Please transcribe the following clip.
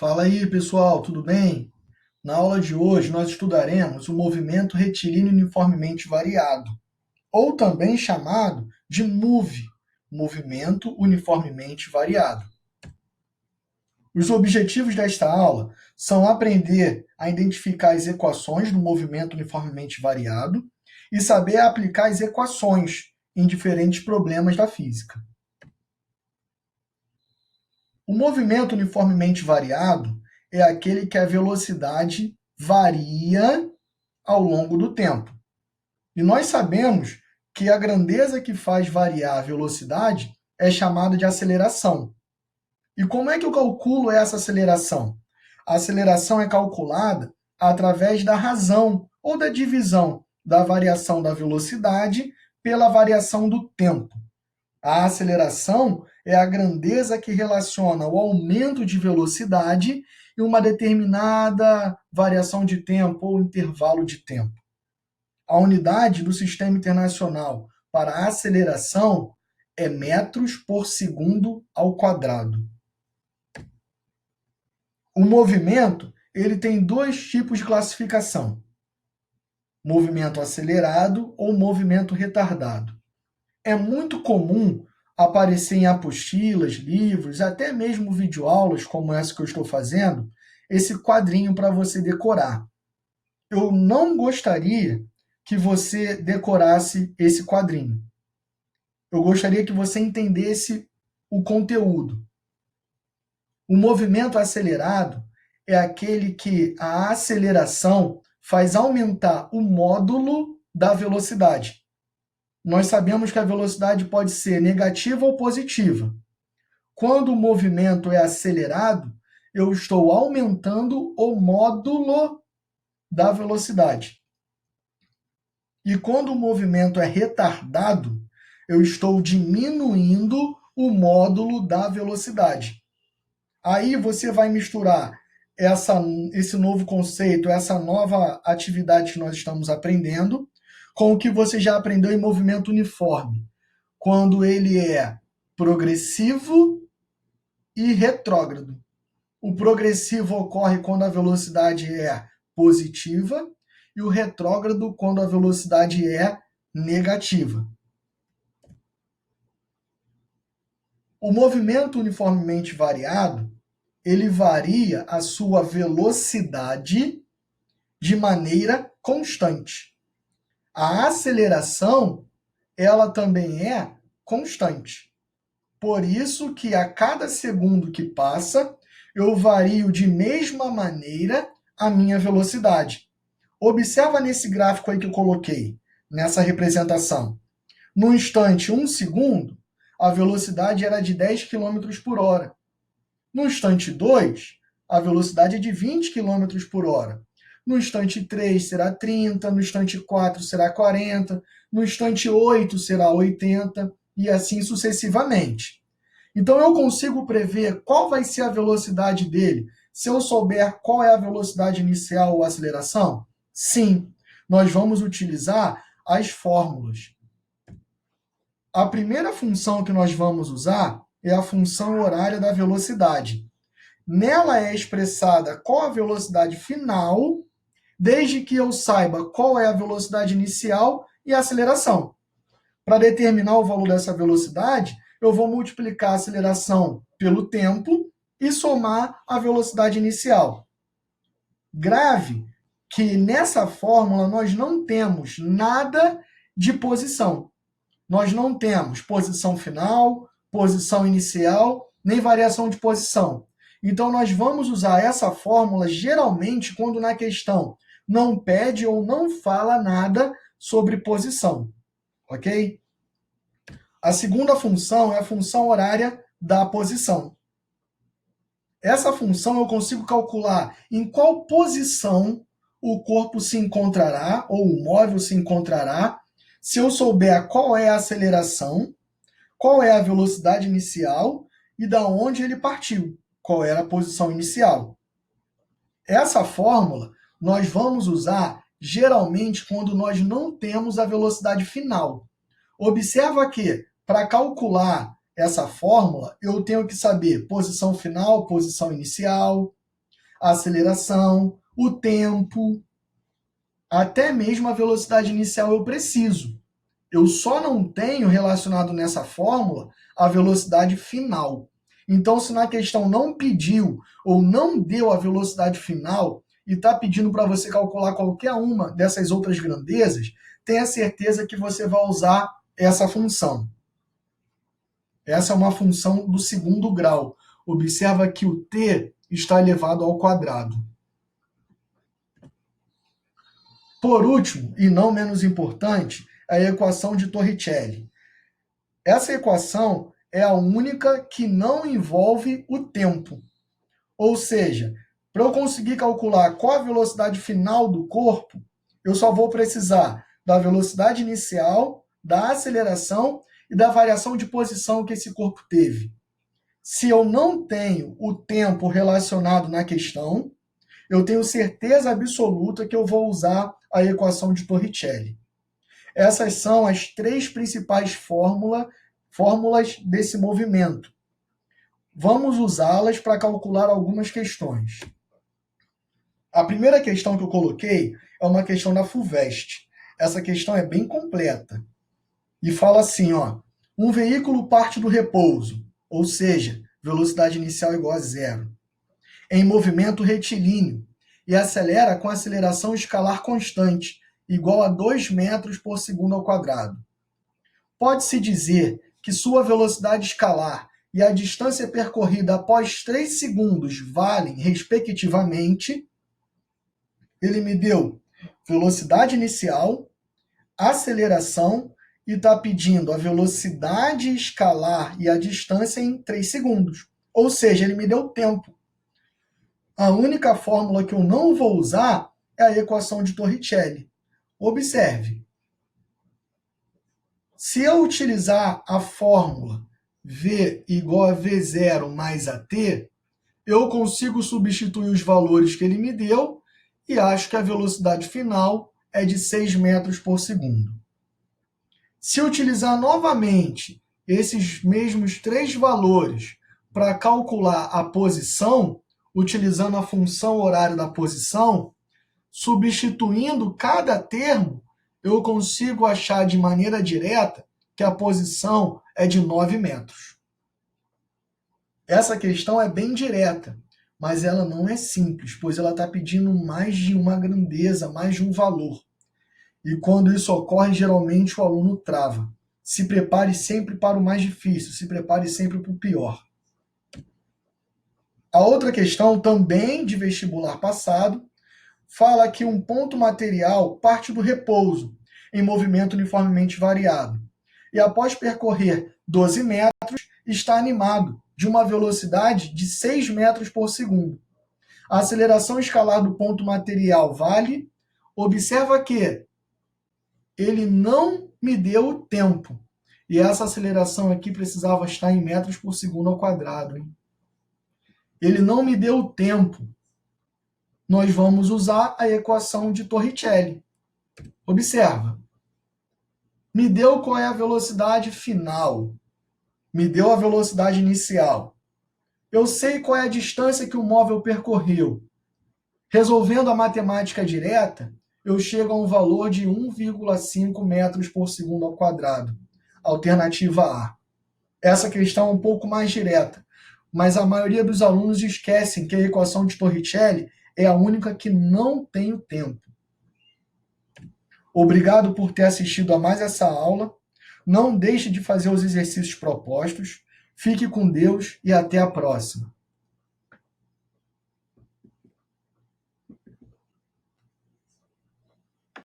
Fala aí, pessoal, tudo bem? Na aula de hoje nós estudaremos o movimento retilíneo uniformemente variado, ou também chamado de MUV, movimento uniformemente variado. Os objetivos desta aula são aprender a identificar as equações do movimento uniformemente variado e saber aplicar as equações em diferentes problemas da física. O movimento uniformemente variado é aquele que a velocidade varia ao longo do tempo. E nós sabemos que a grandeza que faz variar a velocidade é chamada de aceleração. E como é que eu calculo essa aceleração? A aceleração é calculada através da razão ou da divisão da variação da velocidade pela variação do tempo. A aceleração é a grandeza que relaciona o aumento de velocidade e uma determinada variação de tempo ou intervalo de tempo. A unidade do Sistema Internacional para a aceleração é metros por segundo ao quadrado. O movimento ele tem dois tipos de classificação: movimento acelerado ou movimento retardado. É muito comum aparecer em apostilas, livros, até mesmo videoaulas, como essa que eu estou fazendo, esse quadrinho para você decorar. Eu não gostaria que você decorasse esse quadrinho. Eu gostaria que você entendesse o conteúdo. O movimento acelerado é aquele que a aceleração faz aumentar o módulo da velocidade. Nós sabemos que a velocidade pode ser negativa ou positiva. Quando o movimento é acelerado, eu estou aumentando o módulo da velocidade. E quando o movimento é retardado, eu estou diminuindo o módulo da velocidade. Aí você vai misturar esse novo conceito, essa nova atividade que nós estamos aprendendo, com o que você já aprendeu em movimento uniforme, quando ele é progressivo e retrógrado. O progressivo ocorre quando a velocidade é positiva e o retrógrado quando a velocidade é negativa. O movimento uniformemente variado, ele varia a sua velocidade de maneira constante. A aceleração, ela também é constante. Por isso que a cada segundo que passa, eu vario de mesma maneira a minha velocidade. Observa nesse gráfico aí que eu coloquei, nessa representação. No instante 1 segundo, a velocidade era de 10 km por hora. No instante 2, a velocidade é de 20 km por hora. No instante 3 será 30, no instante 4 será 40, no instante 8 será 80 e assim sucessivamente. Então eu consigo prever qual vai ser a velocidade dele se eu souber qual é a velocidade inicial ou aceleração? Sim, nós vamos utilizar as fórmulas. A primeira função que nós vamos usar é a função horária da velocidade. Nela é expressada qual a velocidade final, desde que eu saiba qual é a velocidade inicial e a aceleração. Para determinar o valor dessa velocidade, eu vou multiplicar a aceleração pelo tempo e somar a velocidade inicial. Grave que nessa fórmula nós não temos nada de posição. Nós não temos posição final, posição inicial, nem variação de posição. Então, nós vamos usar essa fórmula geralmente quando na questão não pede ou não fala nada sobre posição, ok? A segunda função é a função horária da posição. Essa função eu consigo calcular em qual posição o corpo se encontrará, ou o móvel se encontrará, se eu souber qual é a aceleração, qual é a velocidade inicial e da onde ele partiu, qual era a posição inicial. Essa fórmula nós vamos usar geralmente quando nós não temos a velocidade final. Observa que, para calcular essa fórmula, eu tenho que saber posição final, posição inicial, a aceleração, o tempo, até mesmo a velocidade inicial eu preciso. Eu só não tenho relacionado nessa fórmula a velocidade final. Então, se na questão não pediu ou não deu a velocidade final e está pedindo para você calcular qualquer uma dessas outras grandezas, tenha certeza que você vai usar essa função. Essa é uma função do segundo grau. Observa que o t está elevado ao quadrado. Por último, e não menos importante, a equação de Torricelli. Essa equação é a única que não envolve o tempo. Ou seja, para eu conseguir calcular qual a velocidade final do corpo, eu só vou precisar da velocidade inicial, da aceleração e da variação de posição que esse corpo teve. Se eu não tenho o tempo relacionado na questão, eu tenho certeza absoluta que eu vou usar a equação de Torricelli. Essas são as três principais fórmulas desse movimento. Vamos usá-las para calcular algumas questões. A primeira questão que eu coloquei é uma questão da FUVEST. Essa questão é bem completa. E fala assim, ó, um veículo parte do repouso, ou seja, velocidade inicial igual a zero, em movimento retilíneo, e acelera com aceleração escalar constante, igual a 2 metros por segundo ao quadrado. Pode-se dizer que sua velocidade escalar e a distância percorrida após 3 segundos valem, respectivamente, ele me deu velocidade inicial, aceleração, e está pedindo a velocidade escalar e a distância em 3 segundos. Ou seja, ele me deu tempo. A única fórmula que eu não vou usar é a equação de Torricelli. Observe. Se eu utilizar a fórmula V igual a V0 mais AT, eu consigo substituir os valores que ele me deu e acho que a velocidade final é de 6 metros por segundo. Se eu utilizar novamente esses mesmos três valores para calcular a posição, utilizando a função horário da posição, substituindo cada termo, eu consigo achar de maneira direta que a posição é de 9 metros. Essa questão é bem direta, mas ela não é simples, pois ela está pedindo mais de uma grandeza, mais de um valor. E quando isso ocorre, geralmente o aluno trava. Se prepare sempre para o mais difícil, se prepare sempre para o pior. A outra questão, também de vestibular passado, fala que um ponto material parte do repouso, em movimento uniformemente variado, e após percorrer 12 metros, está animado, de uma velocidade de 6 metros por segundo. A aceleração escalar do ponto material vale. Observa que ele não me deu o tempo. E essa aceleração aqui precisava estar em metros por segundo ao quadrado. Hein? Ele não me deu o tempo. Nós vamos usar a equação de Torricelli. Observa. Me deu qual é a velocidade final. Me deu a velocidade inicial. Eu sei qual é a distância que o móvel percorreu. Resolvendo a matemática direta, eu chego a um valor de 1,5 metros por segundo ao quadrado. Alternativa A. Essa questão é um pouco mais direta, mas a maioria dos alunos esquecem que a equação de Torricelli é a única que não tem o tempo. Obrigado por ter assistido a mais essa aula. Não deixe de fazer os exercícios propostos. Fique com Deus e até a próxima.